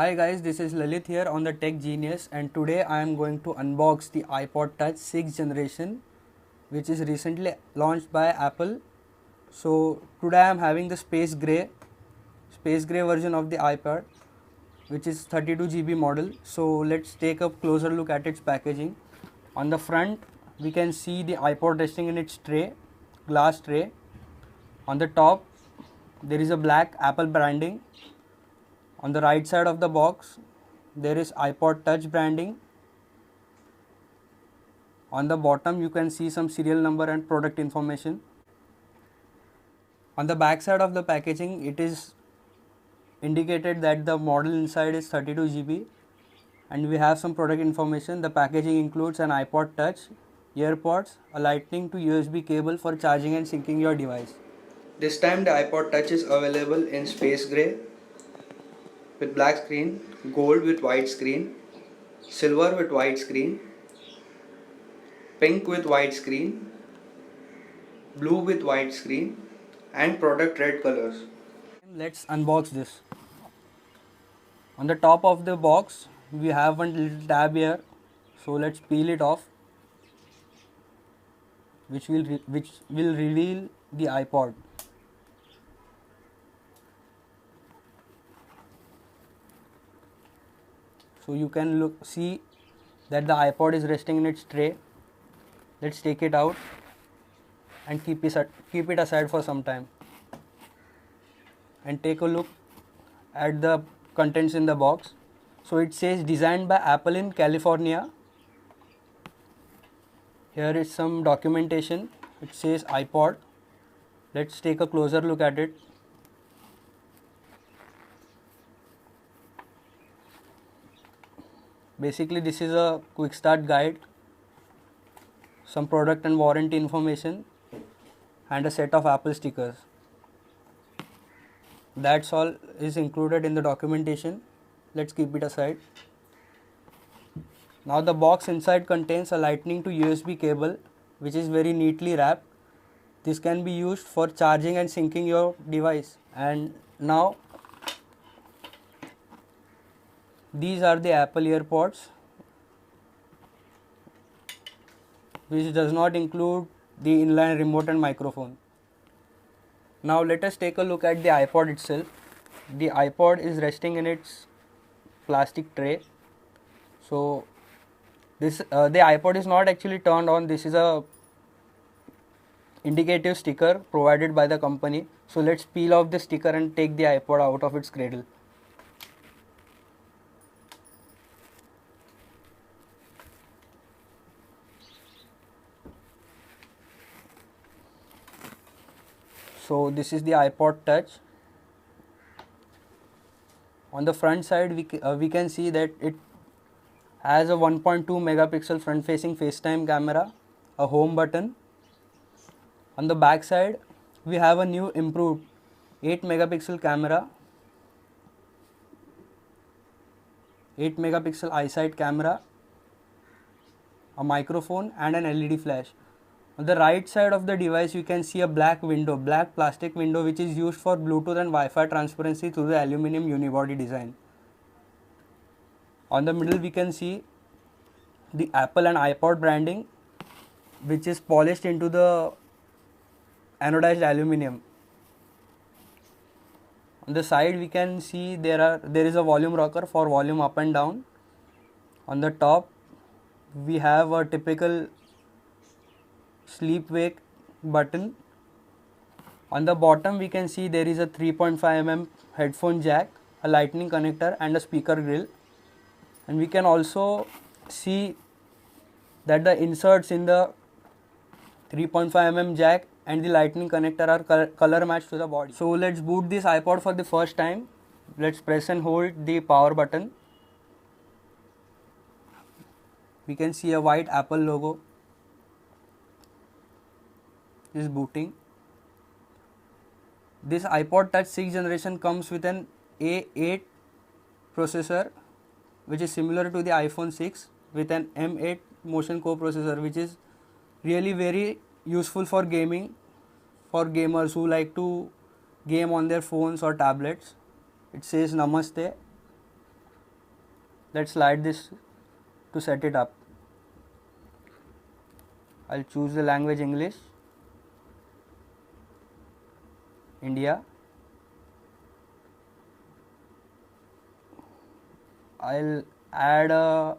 Hi guys, this is Lalit here on the Tech Genius, and today I am going to unbox the iPod Touch 6th generation, which is recently launched by Apple. So today I am having the space gray version of the iPod, which is 32 GB model. So let's take a closer look at its packaging. On the front we can see the iPod resting in its glass tray. On the top there is a black Apple branding. On the right side of the box there is iPod Touch branding. On the bottom you can see some serial number and product information. On the back side of the packaging it is indicated that the model inside is 32 GB and we have some product information. The packaging includes an iPod Touch, earpods, a lightning to USB cable for charging and syncing your device. This time the iPod Touch is available in space gray with black screen, gold with white screen, silver with white screen, pink with white screen, blue with white screen, and product red colors. Let's unbox this. On the top of the box we have one little tab here, so let's peel it off, which will reveal the iPod. So you can see that the iPod is resting in its tray. Let's take it out and keep it aside for some time and take a look at the contents in the box. So it says designed by Apple in California. Here is some documentation. It says iPod. Let's take a closer look at it. Basically this is a quick start guide, some product and warranty information, and a set of Apple stickers. That's all is included in the documentation. Let's keep it aside. Now the box inside contains a lightning to USB cable, which is very neatly wrapped. This can be used for charging and syncing your device. And now these are the Apple earpods, which does not include the inline remote and microphone. Now let us take a look at the iPod itself. The iPod is resting in its plastic tray. So the iPod is not actually turned on. This is a indicative sticker provided by the company. So let's peel off the sticker and take the iPod out of its cradle. So this is the iPod Touch. On the front side we can see that it has a 1.2 megapixel front facing FaceTime camera, a home button. On the back side we have a new improved 8 megapixel camera, 8 megapixel iSight camera, a microphone and an LED flash. On the right side of the device you can see a black plastic window, which is used for Bluetooth and Wi-Fi transparency through the aluminum unibody design. On the middle we can see the Apple and iPod branding, which is polished into the anodized aluminum. On the side we can see there is a volume rocker for volume up and down. On the top we have a typical sleep wake button. On the bottom we can see there is a 3.5 mm headphone jack, a lightning connector and a speaker grill. And we can also see that the inserts in the 3.5 mm jack and the lightning connector are color matched to the body. So let's boot this iPod for the first time. Let's press and hold the power button. We can see a white Apple logo is booting. This iPod Touch 6th generation comes with an A8 processor, which is similar to the iPhone 6 with an M8 motion coprocessor, which is really very useful for gaming, for gamers who like to game on their phones or tablets. It says Namaste. Let's slide this to set it up. I'll choose the language English, India. I'll add a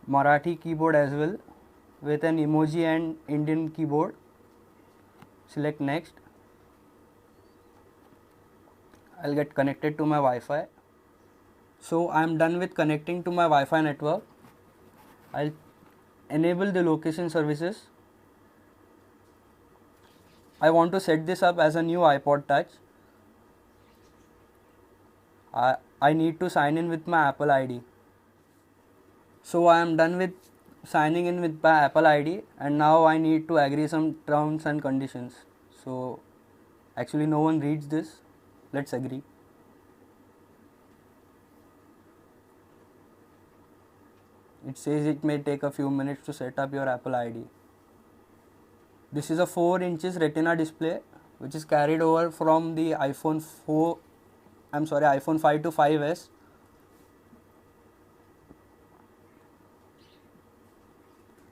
Marathi keyboard as well with an emoji and Indian keyboard. Select next. I'll get connected to my Wi-Fi. So I'm done with connecting to my Wi-Fi network. I'll enable the location services. I want to set this up as a new iPod Touch. I need to sign in with my Apple ID. So I am done with signing in with my Apple ID, and now I need to agree some terms and conditions. So actually no one reads this. Let's agree. It says it may take a few minutes to set up your Apple ID. This is a 4 inches Retina display which is carried over from the iPhone 5 to 5s.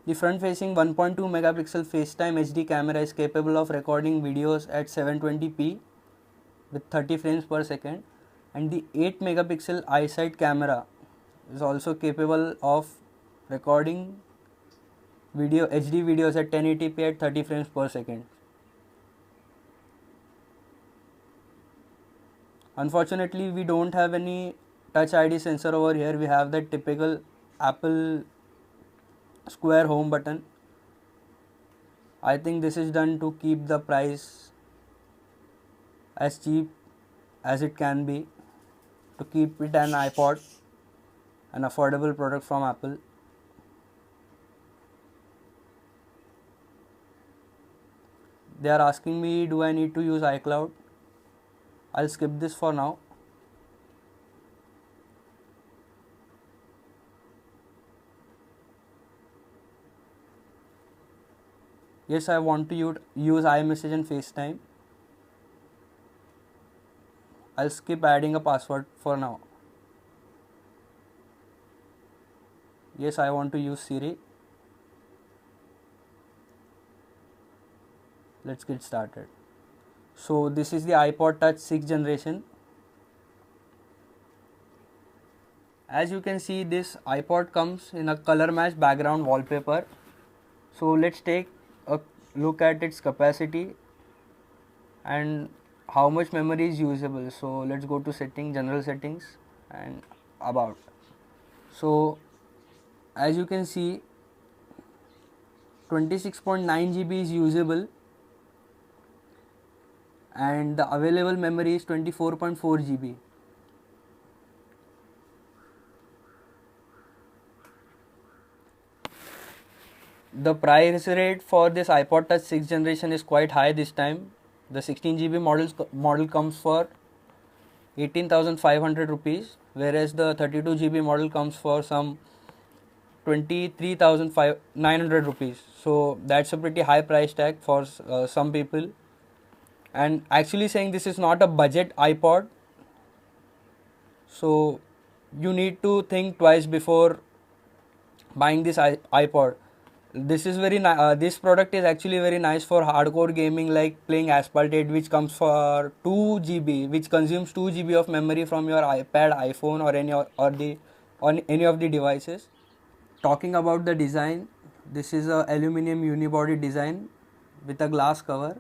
The front facing 1.2 megapixel Facetime HD camera is capable of recording videos at 720p with 30 frames per second, and the 8 megapixel iSight camera is also capable of recording HD videos at 1080p at 30 frames per second. Unfortunately, we don't have any Touch ID sensor over here. We have the typical Apple square home button. I think this is done to keep the price as cheap as it can be, to keep it an iPod, an affordable product from Apple. They are asking me, do I need to use iCloud? I'll skip this for now. Yes, I want to use iMessage and FaceTime. I'll skip adding a password for now. Yes, I want to use Siri. Let's get started. So this is the iPod Touch 6th generation. As you can see, this iPod comes in a color match background wallpaper. So let's take a look at its capacity and how much memory is usable. So let's go to general settings and about. So as you can see, 26.9 GB is usable and the available memory is 24.4 GB. The price rate for this iPod Touch 6th generation is quite high this time. The 16 GB model comes for 18,500 rupees, whereas the 32 GB model comes for some 23,900 rupees. So that's a pretty high price tag for some people. And actually saying this is not a budget iPod, so you need to think twice before buying this iPod. This product is actually very nice for hardcore gaming like playing Asphalted, which comes for 2 GB, which consumes 2 GB of memory from your iPad, iPhone, or on any of the devices. Talking about the design, this is a aluminum unibody design with a glass cover.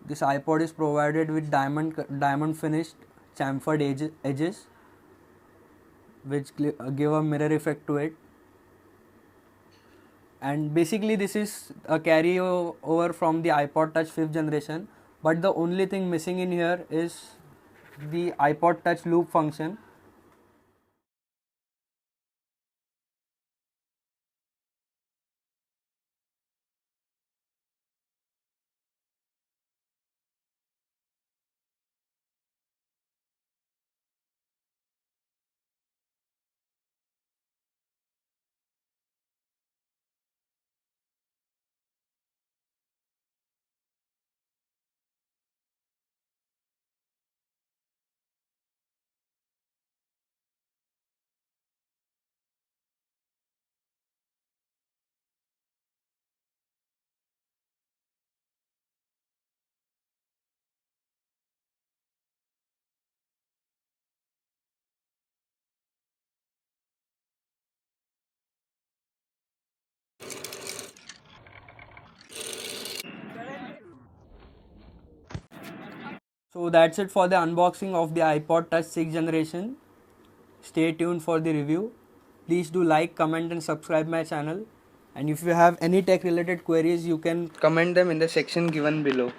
This iPod is provided with diamond finished chamfered edges, which give a mirror effect to it. And basically this is a carryover from the iPod Touch 5th generation, but the only thing missing in here is the iPod Touch loop function. So that's it for the unboxing of the iPod Touch 6th generation. Stay tuned for the review. Please do like, comment and subscribe my channel. And if you have any tech related queries, you can comment them in the section given below.